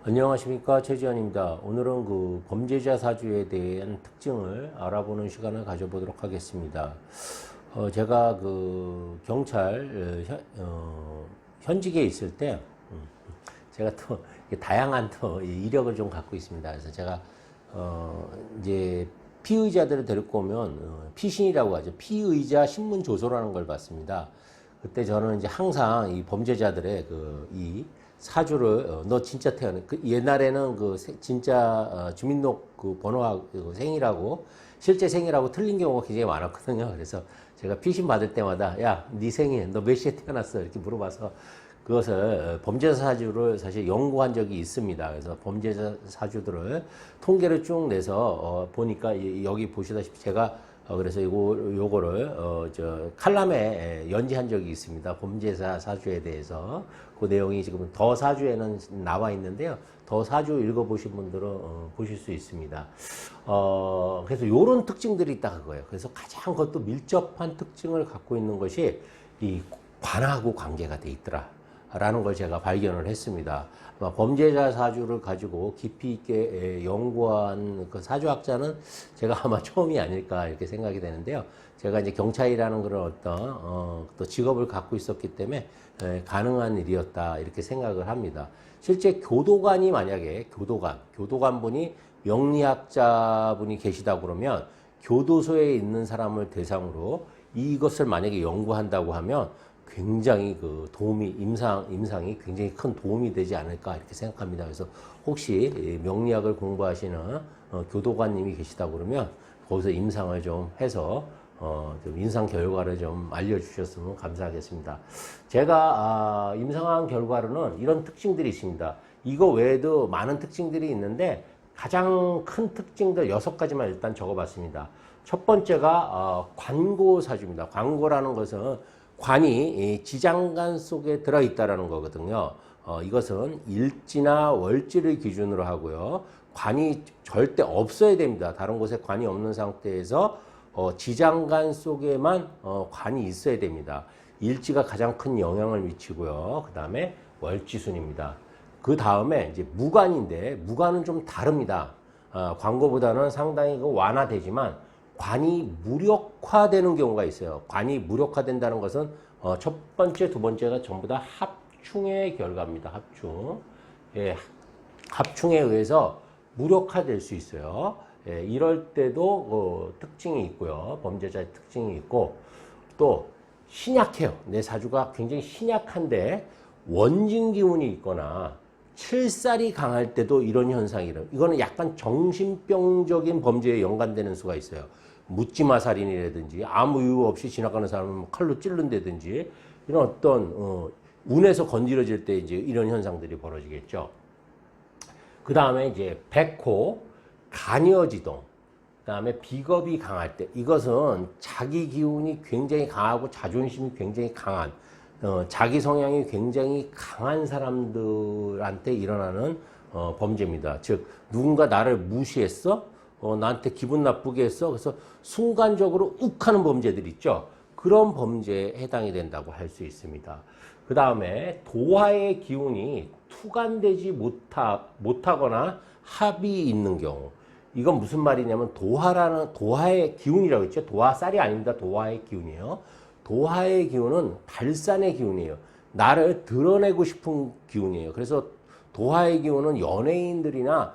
안녕하십니까, 최지환입니다. 오늘은 그 범죄자 사주에 대한 특징을 알아보는 시간을 가져보도록 하겠습니다. 제가 그 경찰 현직에 있을 때 제가 또 다양한 또 이력을 좀 갖고 있습니다. 그래서 제가 이제 피의자들을 데리고 오면 피신이라고 하죠. 피의자 신문 조서라는 걸 봤습니다. 그때 저는 이제 항상 이 범죄자들의 이 사주를 너 진짜 태어나 옛날에는 진짜 주민등록 번호하고 생이라고 실제 생이라고 틀린 경우가 굉장히 많았거든요. 그래서 제가 피신 받을 때마다 야, 네 생일 너 몇 시에 태어났어 이렇게 물어봐서 그것을 범죄자 사주를 사실 연구한 적이 있습니다. 그래서 범죄자 사주들을 통계를 쭉 내서 보니까 여기 보시다시피 제가 그래서 요거를 저 칼럼에 연재한 적이 있습니다. 범죄자 사주에 대해서 그 내용이 지금 더 사주에는 나와 있는데요. 더 사주 읽어보신 분들은 보실 수 있습니다. 그래서 요런 특징들이 있다 그거예요. 그래서 가장 그것도 밀접한 특징을 갖고 있는 것이 이 관하고 관계가 돼 있더라. 라는 걸 제가 발견을 했습니다. 범죄자 사주를 가지고 깊이 있게 연구한 그 사주학자는 제가 아마 처음이 아닐까 이렇게 생각이 되는데요. 제가 이제 경찰이라는 그런 어떤 또 직업을 갖고 있었기 때문에 가능한 일이었다 이렇게 생각을 합니다. 실제 교도관이 만약에 교도관분이 명리학자분이 계시다 그러면 교도소에 있는 사람을 대상으로 이것을 만약에 연구한다고 하면 굉장히 그 임상이 굉장히 큰 도움이 되지 않을까 이렇게 생각합니다. 그래서 혹시 명리학을 공부하시는 교도관님이 계시다 그러면 거기서 임상을 좀 해서 좀 임상 결과를 좀 알려주셨으면 감사하겠습니다. 제가 임상한 결과로는 이런 특징들이 있습니다. 이거 외에도 많은 특징들이 있는데 가장 큰 특징들 6가지만 일단 적어봤습니다. 첫 번째가 관고사주입니다. 관고라는 것은 관이 지장간 속에 들어있다라는 거거든요. 이것은 일지나 월지를 기준으로 하고요. 관이 절대 없어야 됩니다. 다른 곳에 관이 없는 상태에서 지장간 속에만 관이 있어야 됩니다. 일지가 가장 큰 영향을 미치고요. 그 다음에 월지순입니다. 그 다음에 이제 무관인데 무관은 좀 다릅니다. 관고보다는 상당히 완화되지만 관이 무력화되는 경우가 있어요. 관이 무력화된다는 것은 첫 번째, 두 번째가 전부 다 합충의 결과입니다. 합충. 예, 합충에 의해서 무력화될 수 있어요. 예, 이럴 때도 특징이 있고요. 범죄자의 특징이 있고 또 신약해요. 내 사주가 굉장히 신약한데 원진 기운이 있거나 칠살이 강할 때도 이런 현상이 일어나요. 이거는 약간 정신병적인 범죄에 연관되는 수가 있어요. 묻지마 살인이라든지 아무 이유 없이 지나가는 사람을 칼로 찔른다든지 이런 어떤 운에서 건드려질 때 이제 이런 현상들이 벌어지겠죠. 그 다음에 이제 백호, 간여지동, 그 다음에 비겁이 강할 때 이것은 자기 기운이 굉장히 강하고 자존심이 굉장히 강한 자기 성향이 굉장히 강한 사람들한테 일어나는 범죄입니다. 즉 누군가 나를 무시했어? 나한테 기분 나쁘게 했어? 그래서 순간적으로 욱하는 범죄들 있죠. 그런 범죄에 해당이 된다고 할 수 있습니다. 그 다음에 도화의 기운이 투간되지 못하거나 합이 있는 경우. 이건 무슨 말이냐면 도화의 기운이라고 했죠. 도화살이 아닙니다. 도화의 기운이에요. 도화의 기운은 발산의 기운이에요. 나를 드러내고 싶은 기운이에요. 그래서 도화의 기운은 연예인들이나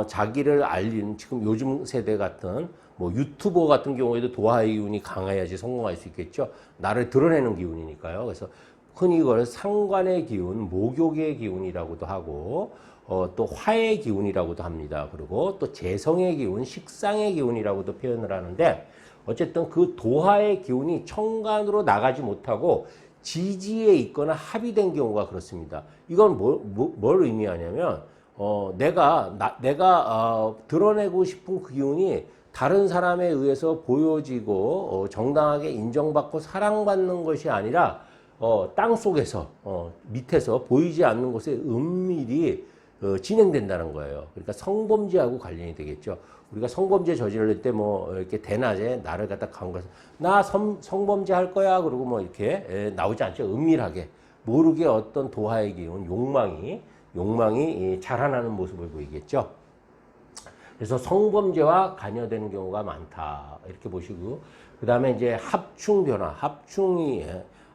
자기를 알린 지금 요즘 세대 같은 뭐 유튜버 같은 경우에도 도화의 기운이 강해야지 성공할 수 있겠죠. 나를 드러내는 기운이니까요. 그래서 흔히 이걸 상관의 기운, 목욕의 기운이라고도 하고 또 화의 기운이라고도 합니다. 그리고 또 재성의 기운, 식상의 기운이라고도 표현을 하는데 어쨌든 그 도화의 기운이 천간으로 나가지 못하고 지지에 있거나 합의된 경우가 그렇습니다. 이건 뭘 의미하냐면 내가 드러내고 싶은 그 기운이 다른 사람에 의해서 보여지고 정당하게 인정받고 사랑받는 것이 아니라 땅 속에서 밑에서 보이지 않는 곳에 은밀히 진행된다는 거예요. 그러니까 성범죄하고 관련이 되겠죠. 우리가 성범죄 저지를 때 뭐 이렇게 대낮에 나를 갖다 강구해서 나 성범죄 할 거야 그러고 뭐 이렇게 나오지 않죠. 은밀하게 모르게 어떤 도하의 기운, 욕망이 욕망이 자라나는 모습을 보이겠죠. 그래서 성범죄와 관여되는 경우가 많다. 이렇게 보시고, 그 다음에 이제 합충 변화,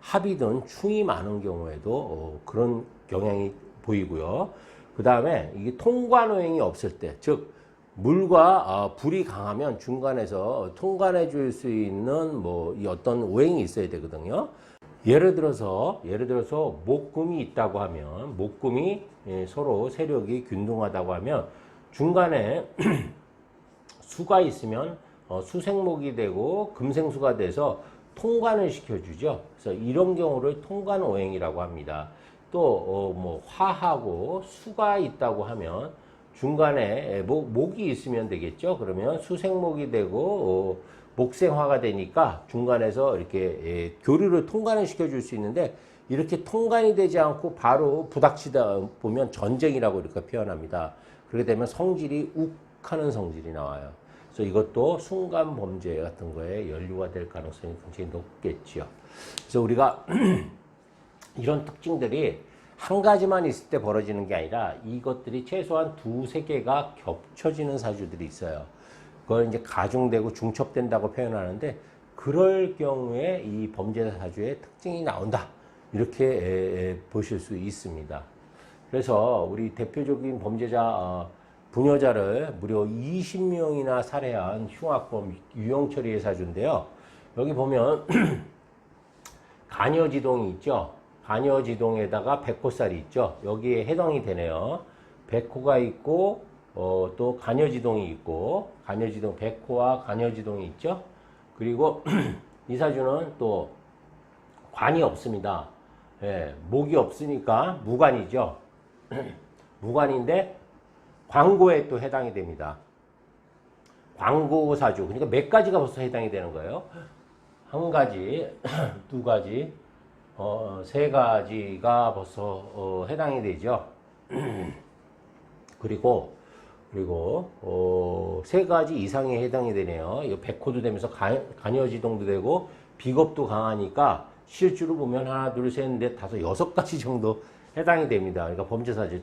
합이든 충이 많은 경우에도 그런 경향이 보이고요. 그 다음에 이게 통관오행이 없을 때, 즉, 물과 불이 강하면 중간에서 통관해 줄 수 있는 뭐 이 어떤 오행이 있어야 되거든요. 예를 들어서 목금이 있다고 하면, 목금이 서로 세력이 균등하다고 하면 중간에 수가 있으면 수생목이 되고 금생수가 돼서 통관을 시켜주죠. 그래서 이런 경우를 통관오행이라고 합니다. 또 뭐 화하고 수가 있다고 하면 중간에 목이 있으면 되겠죠. 그러면 수생목이 되고 목생화가 되니까 중간에서 이렇게 교류를 통관을 시켜줄 수 있는데, 이렇게 통관이 되지 않고 바로 부닥치다 보면 전쟁이라고 이렇게 표현합니다. 그렇게 되면 성질이 욱하는 성질이 나와요. 그래서 이것도 순간 범죄 같은 거에 연루가 될 가능성이 굉장히 높겠지요. 그래서 우리가 이런 특징들이 한 가지만 있을 때 벌어지는 게 아니라 이것들이 최소한 두세 개가 겹쳐지는 사주들이 있어요. 그걸 이제 가중되고 중첩된다고 표현하는데, 그럴 경우에 이 범죄 사주의 특징이 나온다. 이렇게 보실 수 있습니다. 그래서 우리 대표적인 범죄자, 부녀자를 무려 20명이나 살해한 흉악범 유영철이의 사주인데요. 여기 보면 간여지동이 있죠. 간여지동에다가 백호살이 있죠. 여기에 해당이 되네요. 백호가 있고 또 간여지동이 있고, 간여지동, 백호와 간여지동이 있죠. 그리고 이 사주는 또 관이 없습니다. 예, 목이 없으니까 무관이죠. 무관인데 광고에 또 해당이 됩니다. 광고 사주. 그러니까 몇 가지가 벌써 해당이 되는 거예요. 한 가지, 두 가지, 세 가지가 벌써 해당이 되죠. 그리고 세 가지 이상에 해당이 되네요. 이거 백호도 되면서 간여지동도 되고 비겁도 강하니까 실주로 보면 하나, 둘, 셋, 넷, 다섯, 여섯 가지 정도 해당이 됩니다. 그러니까 범죄사주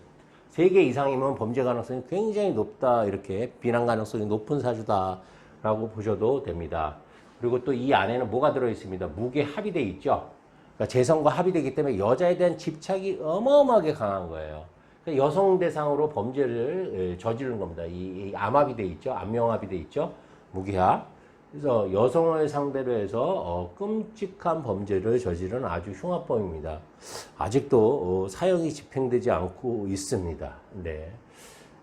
3개 이상이면 범죄 가능성이 굉장히 높다, 이렇게 비난 가능성이 높은 사주다라고 보셔도 됩니다. 그리고 또 이 안에는 뭐가 들어있습니다. 무게 합이 돼 있죠. 그러니까 재성과 합이 되기 때문에 여자에 대한 집착이 어마어마하게 강한 거예요. 그러니까 여성 대상으로 범죄를 저지르는 겁니다. 이 암합이 돼 있죠. 암명합이 돼 있죠. 무기합. 그래서 여성을 상대로 해서 끔찍한 범죄를 저지르는 아주 흉악범입니다. 아직도 사형이 집행되지 않고 있습니다. 네.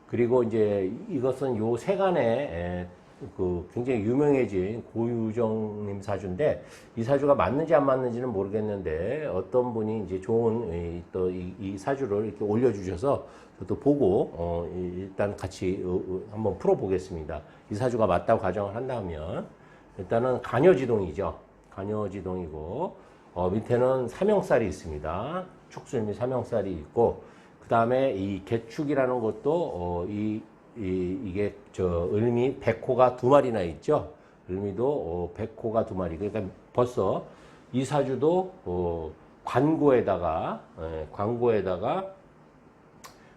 그리고 이제 이것은 요 세간에 그 굉장히 유명해진 고유정님 사주인데, 이 사주가 맞는지 안 맞는지는 모르겠는데 어떤 분이 이제 좋은 또 이 사주를 이렇게 올려주셔서 저도 보고 일단 같이 한번 풀어보겠습니다. 이 사주가 맞다고 가정을 한다면 일단은 간여지동이죠. 간여지동이고 밑에는 삼형살이 있습니다. 축술미 삼형살이 있고, 그 다음에 이 개축이라는 것도 이게 을미 백호가 2마리나 있죠. 을미도 백호가 2마리. 그러니까 벌써 이 사주도 관고에다가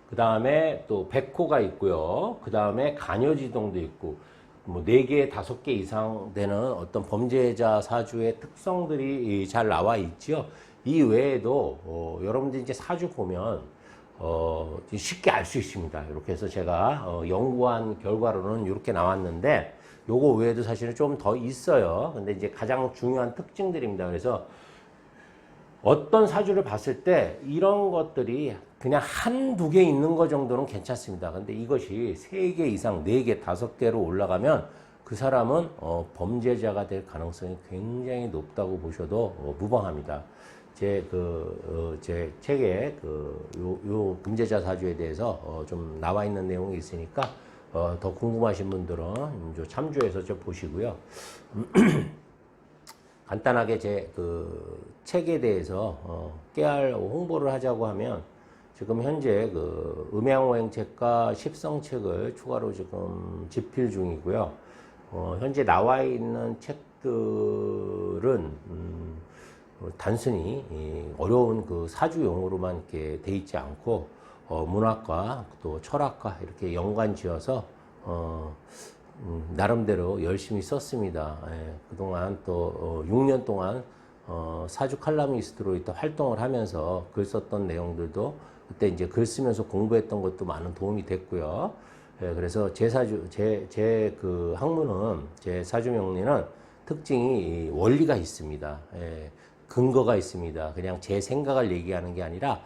그 다음에 또 백호가 있고요. 그 다음에 간여지동도 있고, 뭐 4개, 5개 이상 되는 어떤 범죄자 사주의 특성들이 잘 나와 있죠. 이 외에도 여러분들 이제 사주 보면 쉽게 알 수 있습니다. 이렇게 해서 제가 연구한 결과로는 이렇게 나왔는데, 요거 외에도 사실은 좀 더 있어요. 근데 이제 가장 중요한 특징들입니다. 그래서 어떤 사주를 봤을 때 이런 것들이 그냥 한두 개 있는 것 정도는 괜찮습니다. 근데 이것이 3개 이상, 4개, 5개로 올라가면 그 사람은 범죄자가 될 가능성이 굉장히 높다고 보셔도 무방합니다. 제 책에 요 범죄자 사주에 대해서 좀 나와 있는 내용이 있으니까 더 궁금하신 분들은 좀 참조해서 좀 보시고요. 간단하게 제 책에 대해서 깨알 홍보를 하자고 하면, 지금 현재 음양오행책과 십성책을 추가로 지금 집필 중이고요. 현재 나와 있는 책들은 단순히 어려운 사주 용어로만 이렇게 돼 있지 않고 문학과 또 철학과 이렇게 연관지어서 나름대로 열심히 썼습니다. 예, 그동안 또 6년 동안 사주 칼럼니스트로 일단 활동을 하면서 글 썼던 내용들도 그때 이제 글 쓰면서 공부했던 것도 많은 도움이 됐고요. 예, 그래서 제 그 학문은, 제 사주명리는 특징이 원리가 있습니다. 예, 근거가 있습니다. 그냥 제 생각을 얘기하는 게 아니라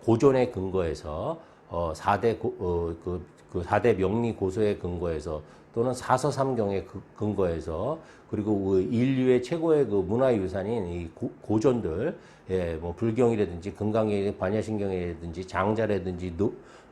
고전의 근거에서 4대 그 4대 명리 고서의 근거에서 또는 사서삼경의 근거에서 그리고 인류의 최고의 그 문화유산인 이 고전들, 예, 뭐 불경이라든지 금강경, 반야신경이라든지 장자라든지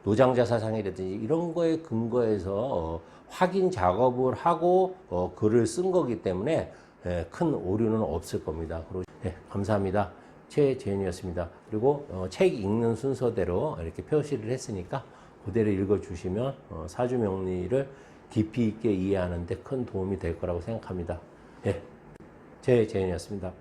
노장자 사상이라든지 이런 거에 근거해서 확인 작업을 하고 글을 쓴 거기 때문에 예, 큰 오류는 없을 겁니다. 네, 감사합니다. 최재현이었습니다. 그리고 책 읽는 순서대로 이렇게 표시를 했으니까 그대로 읽어주시면 사주 명리를 깊이 있게 이해하는 데 큰 도움이 될 거라고 생각합니다. 네, 최재현이었습니다.